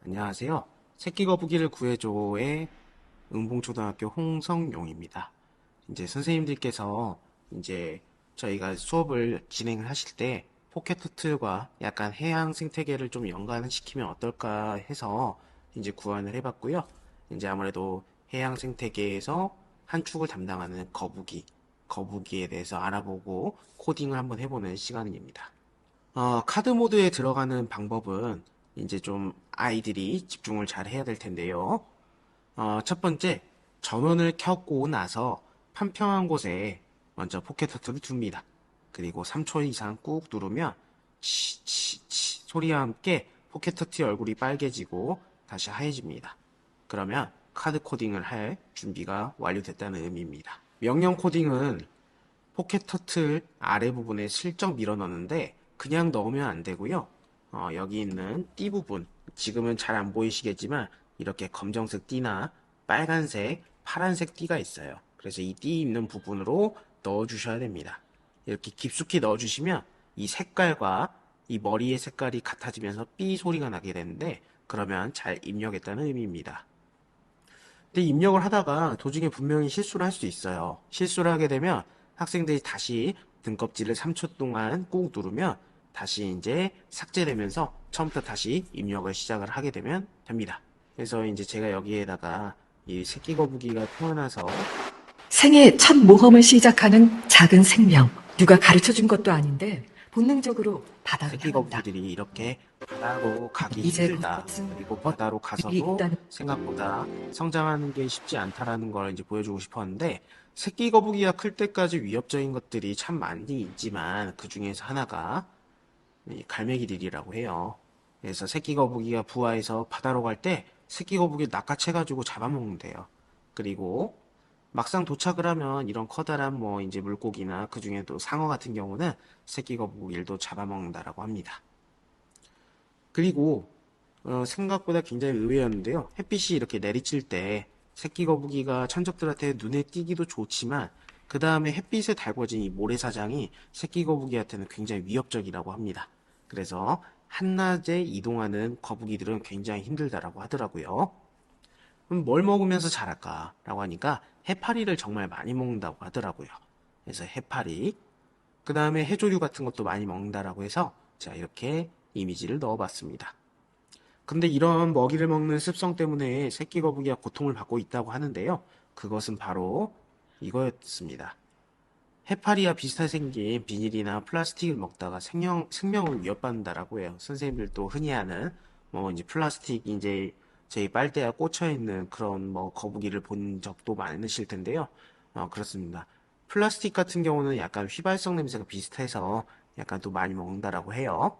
안녕하세요. 새끼거북이를 구해줘의 응봉초등학교 홍성용입니다. 이제 선생님들께서 이제 저희가 수업을 진행을 하실 때 포켓터틀과 약간 해양 생태계를 좀 연관시키면 어떨까 해서 이제 구안을 해봤고요. 이제 아무래도 해양 생태계에서 한 축을 담당하는 거북이에 대해서 알아보고 코딩을 한번 해보는 시간입니다. 카드 모드에 들어가는 방법은 이제 좀 아이들이 집중을 잘 해야 될 텐데요. 첫 번째, 전원을 켜고 나서 판평한 곳에 먼저 포켓터틀을 둡니다. 그리고 3초 이상 꾹 누르면 치치치 소리와 함께 포켓터틀 얼굴이 빨개지고 다시 하얘집니다. 그러면 카드 코딩을 할 준비가 완료됐다는 의미입니다. 명령 코딩은 포켓 터틀 아래 부분에 슬쩍 밀어 넣는데 그냥 넣으면 안 되고요. 여기 있는 띠 부분, 지금은 잘 안 보이시겠지만 이렇게 검정색 띠나 빨간색, 파란색 띠가 있어요. 그래서 이 띠 있는 부분으로 넣어 주셔야 됩니다. 이렇게 깊숙이 넣어 주시면 이 색깔과 이 머리의 색깔이 같아지면서 삐 소리가 나게 되는데 그러면 잘 입력했다는 의미입니다. 근데 입력을 하다가 도중에 분명히 실수를 할 수 있어요. 실수를 하게 되면 학생들이 다시 등껍질을 3초 동안 꾹 누르면 다시 이제 삭제되면서 처음부터 다시 입력을 시작을 하게 되면 됩니다. 그래서 이제 제가 여기에다가 이 새끼 거북이가 태어나서 생애 첫 모험을 시작하는 작은 생명. 누가 가르쳐 준 것도 아닌데 본능적으로 바다로 새끼 향한다. 거북이들이 이렇게 바다로 가기 이제 힘들다. 그것은 그리고 바다로 어들이 가서도 있다는 생각보다 성장하는 게 쉽지 않다라는 걸 이제 보여주고 싶었는데 새끼 거북이가 클 때까지 위협적인 것들이 참 많이 있지만 그 중에서 하나가 이 갈매기들이라고 해요. 그래서 새끼 거북이가 부화해서 바다로 갈 때 새끼 거북이 낚아채가지고 잡아먹는데요. 그리고 막상 도착을 하면 이런 커다란 뭐 이제 물고기나 그 중에도 상어 같은 경우는 새끼 거북이들도 잡아먹는다라고 합니다. 그리고 생각보다 굉장히 의외였는데요. 햇빛이 이렇게 내리칠 때 새끼 거북이가 천적들한테 눈에 띄기도 좋지만 그 다음에 햇빛에 달궈진 이 모래사장이 새끼 거북이한테는 굉장히 위협적이라고 합니다. 그래서 한낮에 이동하는 거북이들은 굉장히 힘들다라고 하더라고요. 그럼 뭘 먹으면서 자랄까? 라고 하니까 해파리를 정말 많이 먹는다고 하더라고요. 그래서 해파리, 그 다음에 해조류 같은 것도 많이 먹는다라고 해서 제가 이렇게 이미지를 넣어봤습니다. 근데 이런 먹이를 먹는 습성 때문에 새끼 거북이가 고통을 받고 있다고 하는데요. 그것은 바로 이거였습니다. 해파리와 비슷하게 생긴 비닐이나 플라스틱을 먹다가 생명을 위협받는다라고 해요. 선생님들도 흔히 하는 뭐 이제 플라스틱 이제 저희 빨대에 꽂혀 있는 그런 뭐 거북이를 본 적도 많으실 텐데요. 그렇습니다. 플라스틱 같은 경우는 약간 휘발성 냄새가 비슷해서 약간 또 많이 먹는다라고 해요.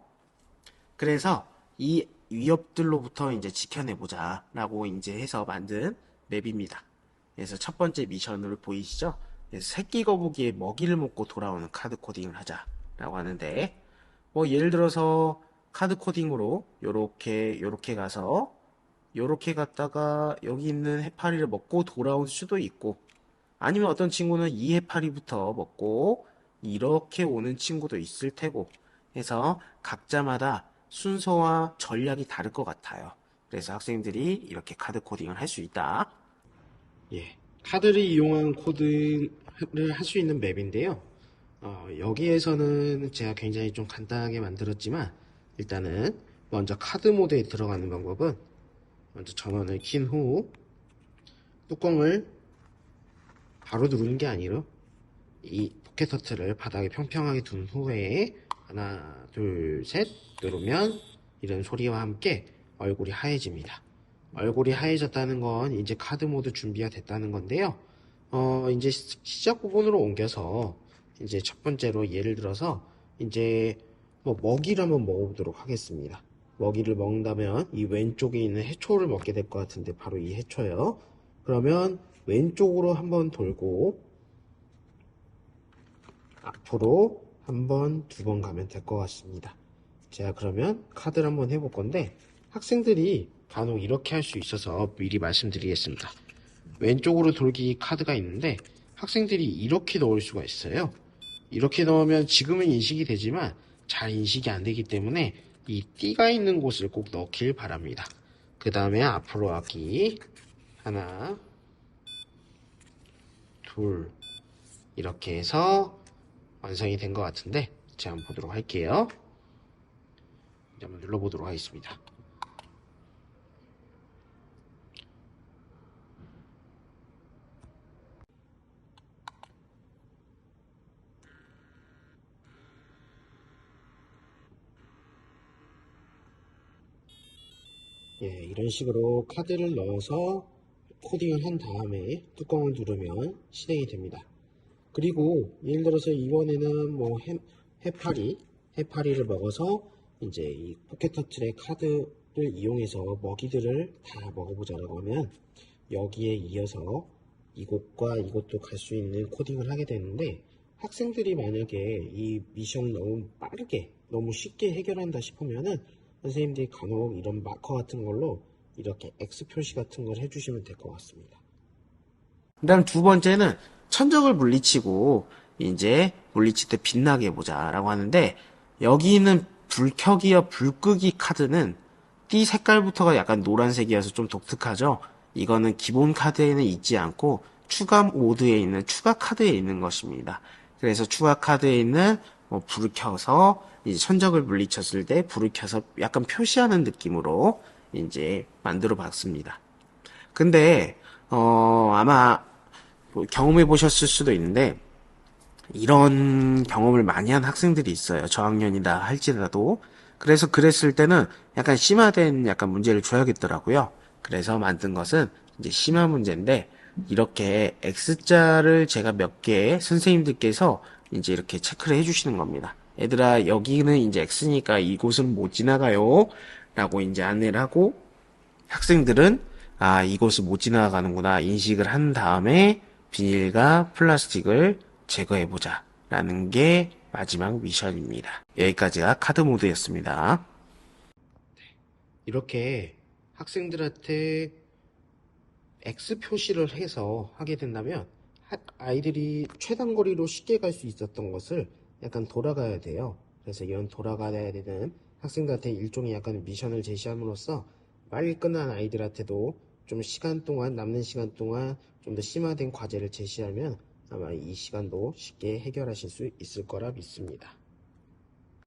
그래서 이 위협들로부터 이제 지켜내보자라고 이제 해서 만든 맵입니다. 그래서 첫 번째 미션으로 보이시죠? 그래서 새끼 거북이의 먹이를 먹고 돌아오는 카드 코딩을 하자라고 하는데 뭐 예를 들어서 카드 코딩으로 요렇게 가서 요렇게 갔다가 여기 있는 해파리를 먹고 돌아올 수도 있고 아니면 어떤 친구는 이 해파리부터 먹고 이렇게 오는 친구도 있을 테고 해서 각자마다 순서와 전략이 다를 것 같아요. 그래서 학생들이 이렇게 카드 코딩을 할 수 있다. 예, 카드를 이용한 코드를 할 수 있는 맵인데요. 여기에서는 제가 굉장히 좀 간단하게 만들었지만 일단은 먼저 카드 모드에 들어가는 방법은 먼저 전원을 킨 후 뚜껑을 바로 누르는 게 아니라 이 포켓 터틀을 바닥에 평평하게 둔 후에 하나, 둘, 셋 누르면 이런 소리와 함께 얼굴이 하얘집니다. 얼굴이 하얘졌다는 건 이제 카드 모드 준비가 됐다는 건데요. 이제 시작 부분으로 옮겨서 이제 첫 번째로 예를 들어서 이제 뭐 먹이를 한번 먹어보도록 하겠습니다. 먹이를 먹는다면 이 왼쪽에 있는 해초를 먹게 될 것 같은데 바로 이 해초예요. 그러면 왼쪽으로 한번 돌고 앞으로 한 번, 두 번 가면 될 것 같습니다. 제가 그러면 카드를 한번 해볼 건데 학생들이 간혹 이렇게 할 수 있어서 미리 말씀드리겠습니다. 왼쪽으로 돌기 카드가 있는데 학생들이 이렇게 넣을 수가 있어요. 이렇게 넣으면 지금은 인식이 되지만 잘 인식이 안 되기 때문에 이 띠가 있는 곳을 꼭 넣길 바랍니다. 그 다음에 앞으로 가기 하나, 둘, 이렇게 해서 완성이 된 것 같은데 제가 한번 보도록 할게요. 이제 한번 눌러보도록 하겠습니다. 예, 이런 식으로 카드를 넣어서 코딩을 한 다음에 뚜껑을 누르면 실행이 됩니다. 그리고 예를 들어서 이번에는 뭐 해파리를 먹어서 이제 이 포켓터틀의 카드를 이용해서 먹이들을 다 먹어보자라고 하면 여기에 이어서 이곳과 이곳도 갈 수 있는 코딩을 하게 되는데, 학생들이 만약에 이 미션 너무 빠르게 너무 쉽게 해결한다 싶으면은 선생님들이 간혹 이런 마커 같은 걸로 이렇게 X 표시 같은 걸 해주시면 될 것 같습니다. 그 다음 두 번째는 천적을 물리치고 이제 물리칠 때 빛나게 해보자라고 하는데, 여기는 불켜기와 불끄기 카드는 띠 색깔부터가 약간 노란색이어서 좀 독특하죠. 이거는 기본 카드에는 있지 않고 추가 모드에 있는 추가 카드에 있는 것입니다. 그래서 추가 카드에 있는 불을 켜서 이제 천적을 물리쳤을 때 불을 켜서 약간 표시하는 느낌으로 이제 만들어 봤습니다. 근데 아마 경험해 보셨을 수도 있는데, 이런 경험을 많이 한 학생들이 있어요. 저학년이다 할지라도. 그래서 그랬을 때는 약간 심화된 약간 문제를 줘야겠더라고요. 그래서 만든 것은 이제 심화 문제인데, 이렇게 X자를 제가 몇 개 선생님들께서 이제 이렇게 체크를 해주시는 겁니다. 얘들아, 여기는 이제 X니까 이곳은 못 지나가요. 라고 이제 안내를 하고, 학생들은 아, 이곳을 못 지나가는구나 인식을 한 다음에 비닐과 플라스틱을 제거해보자 라는 게 마지막 미션입니다. 여기까지가 카드 모드였습니다. 이렇게 학생들한테 X 표시를 해서 하게 된다면 아이들이 최단거리로 쉽게 갈 수 있었던 것을 약간 돌아가야 돼요. 그래서 이런 돌아가야 되는 학생들한테 일종의 약간 미션을 제시함으로써 빨리 끝난 아이들한테도 좀 시간 동안, 남는 시간 동안 좀 더 심화된 과제를 제시하면 아마 이 시간도 쉽게 해결하실 수 있을 거라 믿습니다.